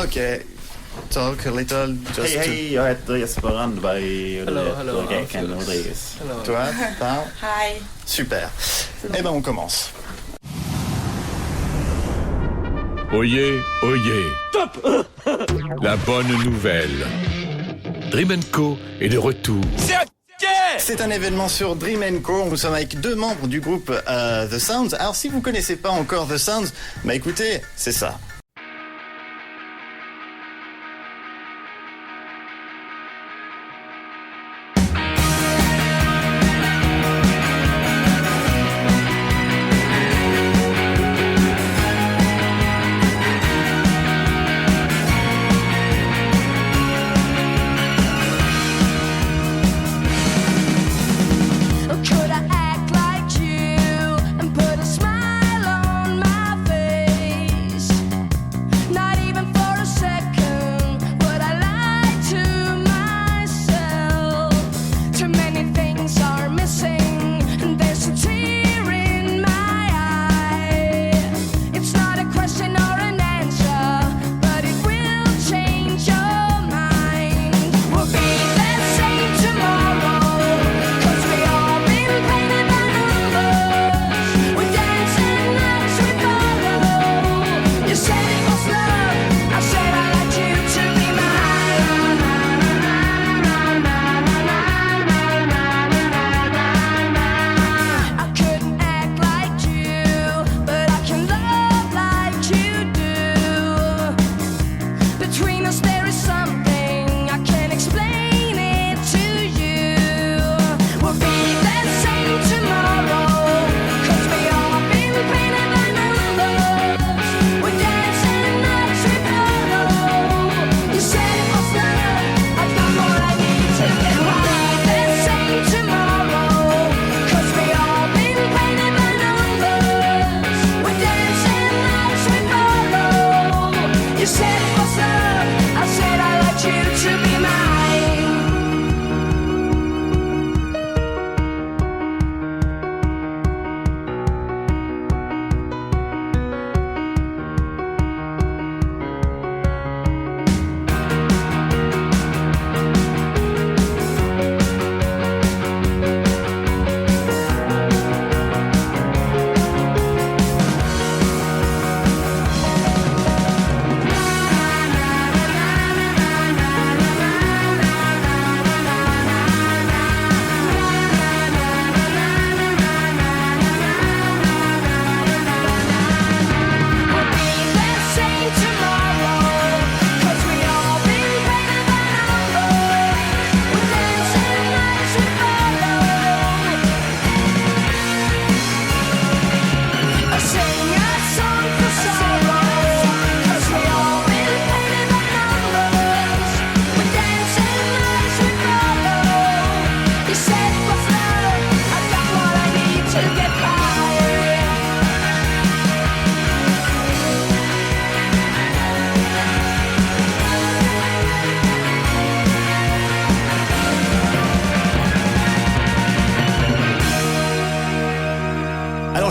Okay, talk a little. Just Hej, jag heter Jesper Randberg och du heter Ken Rodriguez. Toi, parle. Hi. Super. Eh ben on commence. Oyez, oyez. Top. La bonne nouvelle. Dream & Co est de retour. C'est un événement sur Dream & Co. Nous sommes avec deux membres du groupe The Sounds. Alors si vous connaissez pas encore The Sounds, bah écoutez, c'est ça.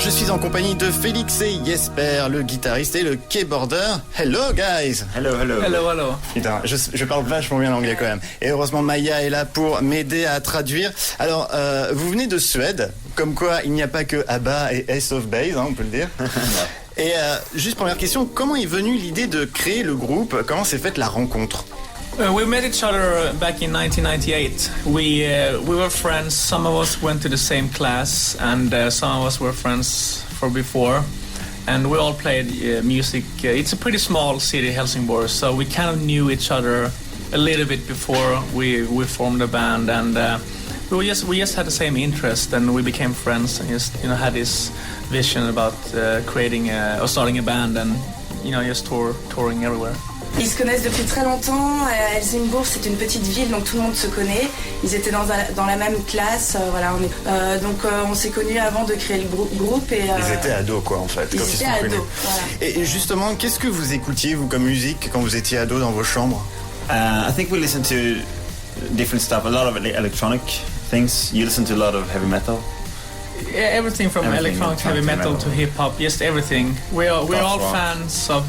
Je suis en compagnie de Félix et Jesper, le guitariste et le keyboarder. Hello guys. Hello. Putain, je parle vachement bien l'anglais quand même. Et heureusement Maya est là pour m'aider à traduire. Alors, vous venez de Suède, comme quoi il n'y a pas que ABBA et Ace of Base, hein, on peut le dire. Et juste première question, comment est venue l'idée de créer le groupe? Comment s'est faite la rencontre? We met each other back in 1998. We were friends. Some of us went to the same class, and some of us were friends from before. And we all played music. It's a pretty small city, Helsingborg, so we kind of knew each other a little bit before we formed a band. And we just had the same interest, and we became friends. And just had this vision about creating or starting a band, and just touring everywhere. Ils se connaissent depuis très longtemps. Helsingborg, c'est une petite ville, donc tout le monde se connaît. Ils étaient dans la même classe. Donc on s'est connus avant de créer le groupe. Et, ils étaient ados, quoi, en fait. Ils étaient ados, voilà. Et justement, qu'est-ce que vous écoutiez, vous, comme musique, quand vous étiez ados dans vos chambres? I think we listened to different stuff, a lot of electronic things. You listen to a lot of heavy metal. Yeah, everything from electronic heavy metal to hip hop, just everything. We're all rock. fans of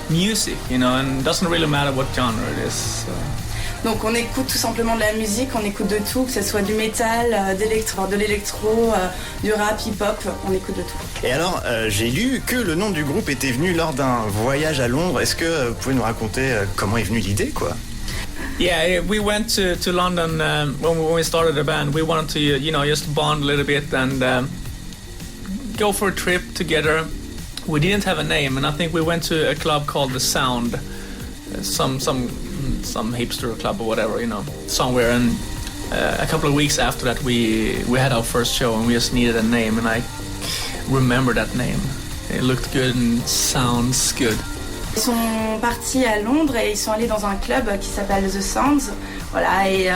music, and it doesn't really matter what genre it is. So. Donc on écoute tout simplement de la musique, on écoute de tout, que ce soit du métal, de l'électro, du rap, hip-hop, on écoute de tout. Et alors, j'ai lu que le nom du groupe était venu lors d'un voyage à Londres. Est-ce que vous pouvez nous raconter comment est venue l'idée, quoi? Yeah, we went to London when we started the band. We wanted to, just bond a little bit and go for a trip together. We didn't have a name, and I think we went to a club called The Sound, some hipster club or whatever, somewhere. And a couple of weeks after that, we had our first show, and we just needed a name, and I remember that name. It looked good and sounds good. Ils sont partis à Londres et ils sont allés dans un club qui s'appelle The Sounds. Voilà, et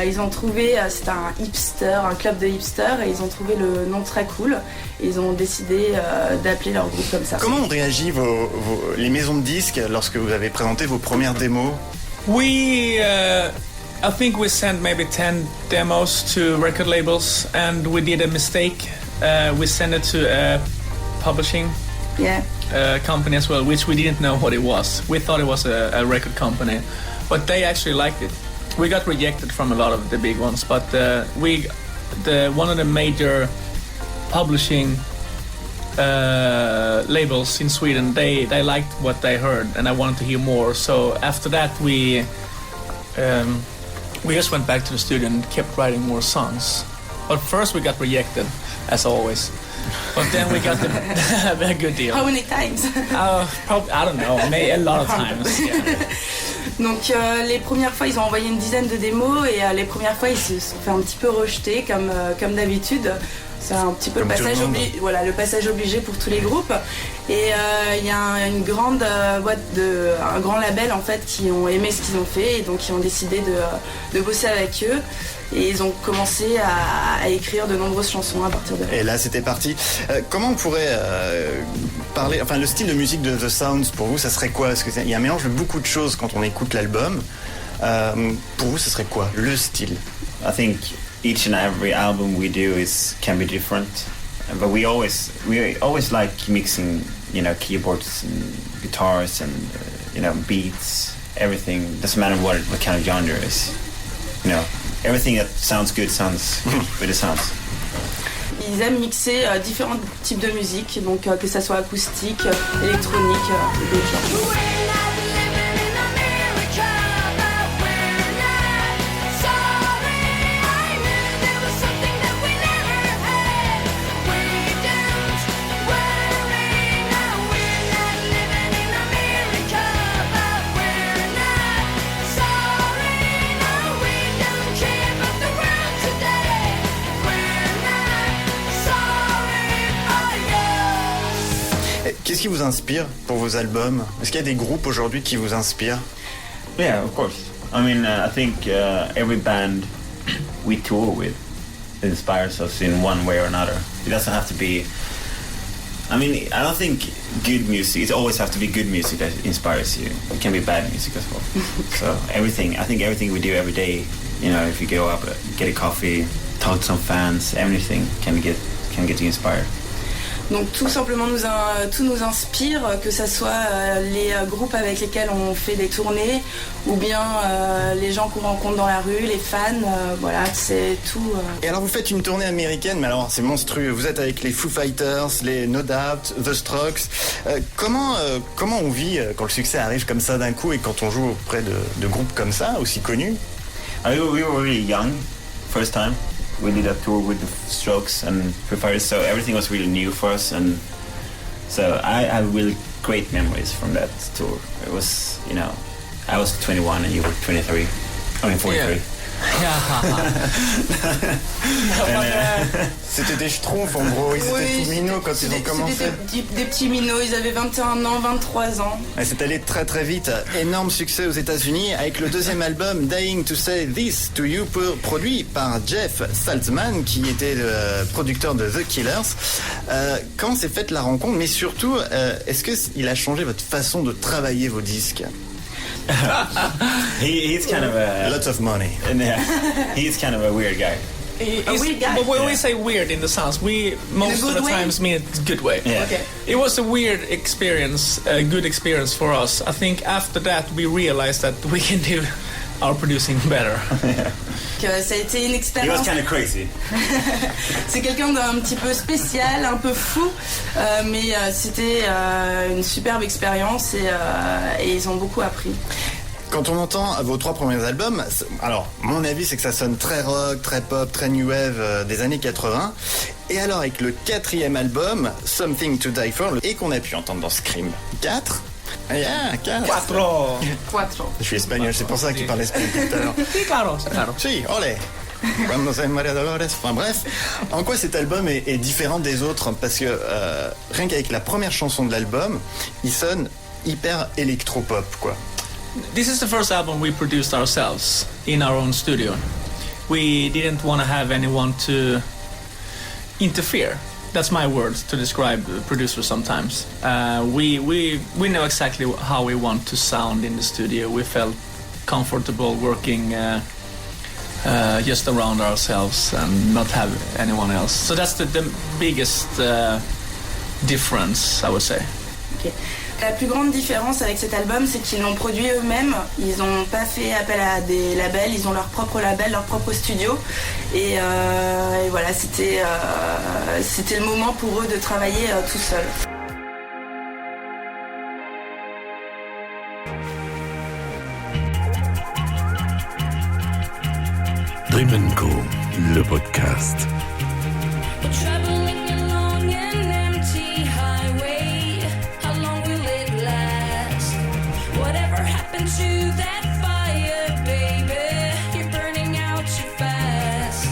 ils ont trouvé, c'était un club de hipsters, et ils ont trouvé le nom très cool. Et ils ont décidé d'appeler leur groupe comme ça. Comment ont réagi les maisons de disques lorsque vous avez présenté vos premières démos? I think we sent maybe 10 demos to record labels, and we did a mistake. We sent it to a publishing company as well, which we didn't know what it was. We thought it was a record company, but they actually liked it. We got rejected from a lot of the big ones, but one of the major publishing labels in Sweden, they liked what they heard, and I wanted to hear more. So after that, we just went back to the studio and kept writing more songs. But first we got rejected, as always. But then we got a good deal. How many times? Probably, I don't know, maybe a lot of times. Yeah. Donc les premières fois, ils ont envoyé une dizaine de démos, et les premières fois, ils se sont fait un petit peu rejeter, comme d'habitude. C'est un petit peu le passage obligé pour tous les groupes. Et il y a une grande un grand label en fait qui ont aimé ce qu'ils ont fait, et donc ils ont décidé de bosser avec eux. Et ils ont commencé à écrire de nombreuses chansons à partir de là. Et là, c'était parti. Comment on pourrait parler... Enfin, le style de musique de The Sounds, pour vous, ça serait quoi? Parce qu'il y a un mélange de beaucoup de choses quand on écoute l'album. Pour vous, ce serait quoi, le style? I think each and every album we do can be different. But we always like mixing, keyboards and guitars and, beats, everything. Doesn't matter what kind of genre it is. Everything that sounds good sounds with the sounds. Ils aiment mixer différents types de musique, donc que ça soit acoustique, électronique, d'autres genres. Qu'est-ce qui vous inspire pour vos albums? Est-ce qu'il y a des groupes aujourd'hui qui vous inspirent? Yeah, of course. I mean, I think every band we tour with inspires us in one way or another. It doesn't have to be... I mean, I don't think good music, it always has to be good music that inspires you. It can be bad music as well. So I think everything we do every day, if you go up, get a coffee, talk to some fans, everything can get you inspired. Donc tout simplement tout nous inspire, que ce soit les groupes avec lesquels on fait des tournées, ou bien les gens qu'on rencontre dans la rue, les fans, voilà, c'est tout. Et alors vous faites une tournée américaine, mais alors c'est monstrueux. Vous êtes avec les Foo Fighters, les No Doubt, The Strokes. Comment on vit quand le succès arrive comme ça d'un coup, et quand on joue auprès de groupes comme ça, aussi connus? We were really young, first time. We did a tour with the Strokes and Foo Fighters, so everything was really new for us, and so I have really great memories from that tour. It was, I was 21 and you were 23. I mean 43. Yeah. C'était des schtroumpfs en gros, ils étaient tout minots quand ils ont commencé. C'était des petits minots, ils avaient 21 ans, 23 ans. Et c'est allé très très vite, énorme succès aux États-Unis avec le deuxième album Dying to Say This to You, produit par Jeff Saltzman qui était le producteur de The Killers. Comment s'est faite la rencontre, mais surtout, est-ce qu'il a changé votre façon de travailler vos disques? He's kind of lots of money. Yeah, he's kind of a weird guy. weird guy. But when we say weird in the sense, we most of the times mean it in a good way. Yeah. Okay. It was a weird experience, a good experience for us. I think after that we realized that we can do our producing better. Ça a été une He was expérience. kind of crazy. C'est quelqu'un d'un petit peu spécial, un peu fou, mais c'était une superbe expérience et ils ont beaucoup appris. Quand on entend vos 3 premiers albums, alors mon avis c'est que ça sonne très rock, très pop, très new wave des années 80. Et alors avec le 4e album, Something to Die For, et qu'on a pu entendre dans Scream 4. Yeah, 4. Quattro. Je suis espagnol, c'est pour ça qu'il parle espagnol tout à l'heure. Sí, claro. Si, olé. Cuando se Maria Dolores. Enfin bref, en quoi cet album est différent des autres? Parce que rien qu'avec la première chanson de l'album, il sonne hyper électropop, quoi. This is the first album we produced ourselves in our own studio. We didn't want to have anyone to interfere. That's my word to describe the producer sometimes. We know exactly how we want to sound in the studio. We felt comfortable working just around ourselves and not have anyone else. So that's the biggest difference, I would say. Okay. La plus grande différence avec cet album, c'est qu'ils l'ont produit eux-mêmes. Ils n'ont pas fait appel à des labels, ils ont leur propre label, leur propre studio. Et voilà, c'était le moment pour eux de travailler tout seuls. Dream & Co, le podcast. Traveling along an empty highway, how long will it last? Whatever happened to that fire, baby? You're burning out too fast.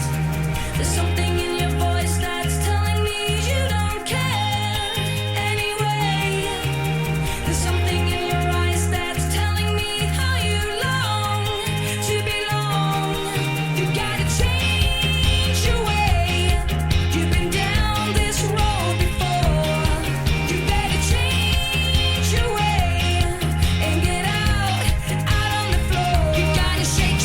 There's something in your voice that's telling me you don't care anyway. There's something in your eyes that's telling me how you long to belong. You gotta change your way. You've been down this road before. You better change your way and get out on the floor. You gotta shake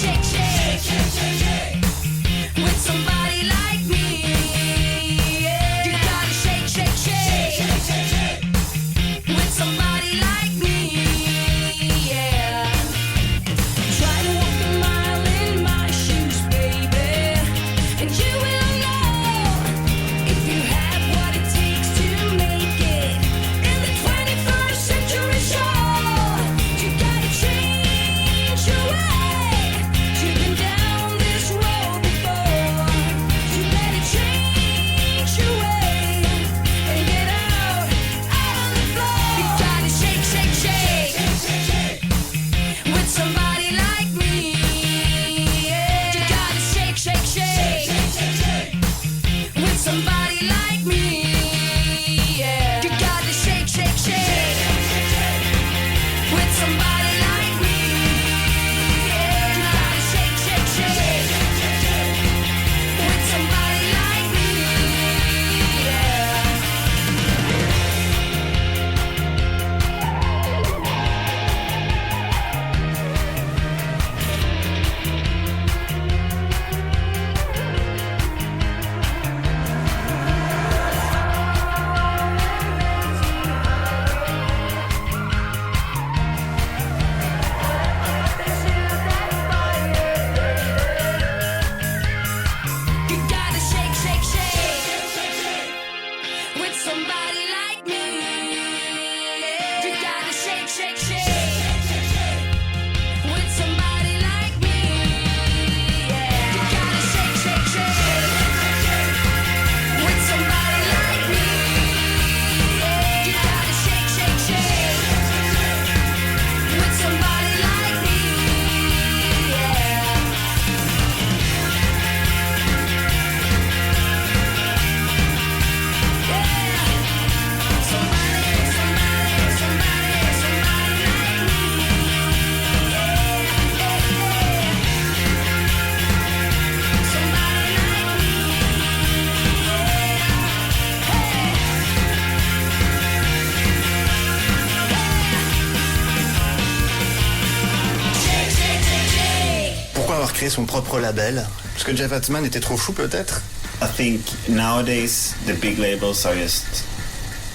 créer son propre label? Parce que Jeff Atman était trop fou peut-être? I think nowadays the big labels are just,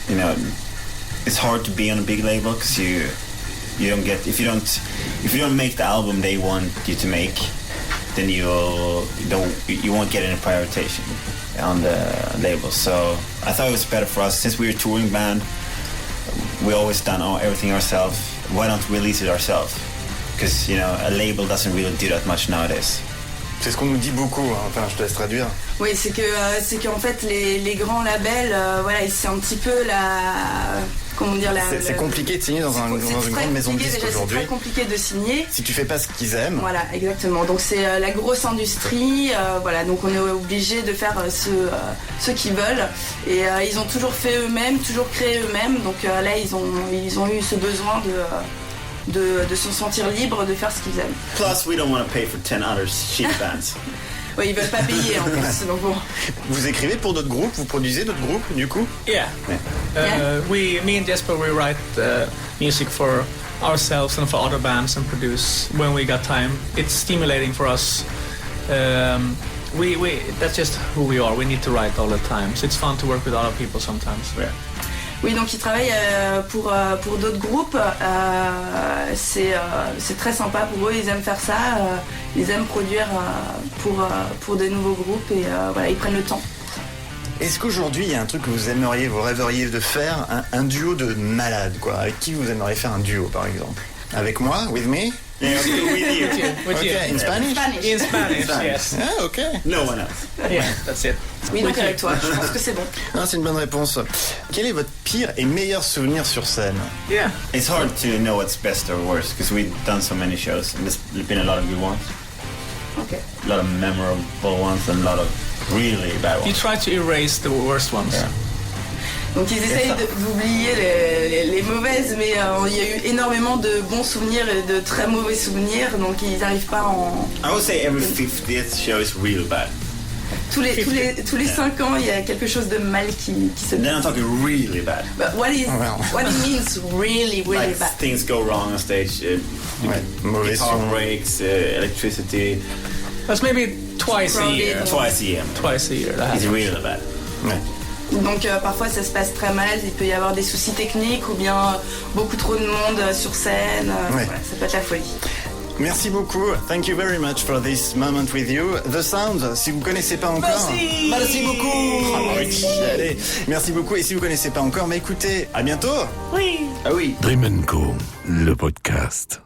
you know, it's hard to be on a big label because you don't get, if you don't make the album they want you to make, then you won't get any prioritization on the label. So I thought it was better for us, since we're a touring band, we always done everything ourselves. Why don't we release it ourselves? Because, you know, a label doesn't really do that much nowadays. C'est ce qu'on nous dit beaucoup, hein. Enfin je te laisse traduire. Oui, c'est qu'en fait les grands labels, voilà, c'est un petit peu comment dire, c'est compliqué de signer dans une grande maison de disques aujourd'hui. C'est très compliqué de signer. Si tu fais pas ce qu'ils aiment. Voilà, exactement. Donc c'est la grosse industrie. Voilà, donc on est obligé de faire ce qu'ils veulent. Et ils ont toujours fait eux-mêmes, toujours créé eux-mêmes. Donc là, ils ont eu ce besoin de se sentir libre de faire ce qu'ils aiment. Plus, we don't want to pay for 10 other shit bands. Oui, ils veulent pas payer en plus. Donc bon. Vous écrivez pour d'autres groupes? Vous produisez d'autres groupes du coup? Yeah. Me and Jesper, we write music for ourselves and for other bands and produce when we got time. It's stimulating for us. That's just who we are. We need to write all the time. So it's fun to work with other people sometimes. Yeah. Oui, donc ils travaillent pour d'autres groupes. C'est très sympa pour eux. Ils aiment faire ça. Ils aiment produire pour des nouveaux groupes et voilà, ils prennent le temps. Est-ce qu'aujourd'hui il y a un truc que vous rêveriez de faire, un duo de malades quoi? Avec qui vous aimeriez faire un duo par exemple? Avec moi, with me? Yeah, with you. With you. In Spanish? In Spanish, yes. Ah, ok. No one else. Yeah, that's it. Oui, donc avec toi, je pense que c'est bon. Ah, c'est une bonne réponse. Quel est votre pire et meilleur souvenir sur scène? Yeah. It's hard to know what's best or worst because we've done so many shows and there's been a lot of good ones. Okay. A lot of memorable ones and a lot of really bad You ones. try to erase the worst ones. Yeah. Donc ils essayent d'oublier les mauvaises, mais il y a eu énormément de bons souvenirs et de très mauvais souvenirs, donc ils n'arrivent pas en... I would say every 50th show is real bad. Tous les 5 ans, il y a quelque chose de mal qui se And then passe. I'm talking really bad. But what it means really Like bad? things go wrong on stage. Ouais, mauvais Guitar son. breaks, electricity. That's maybe twice a year. Twice a year. Twice a year. That It's happens. really bad. Ouais. Donc parfois ça se passe très mal, il peut y avoir des soucis techniques ou bien beaucoup trop de monde sur scène, Ouais. voilà, ça peut être la folie. Merci beaucoup. Thank you very much for this moment with you. The Sound, si vous connaissez pas encore. Merci beaucoup. Ah oui, allez. Merci beaucoup. Et si vous connaissez pas encore, écoutez, à bientôt. Ah oui. Dream & Co, le podcast.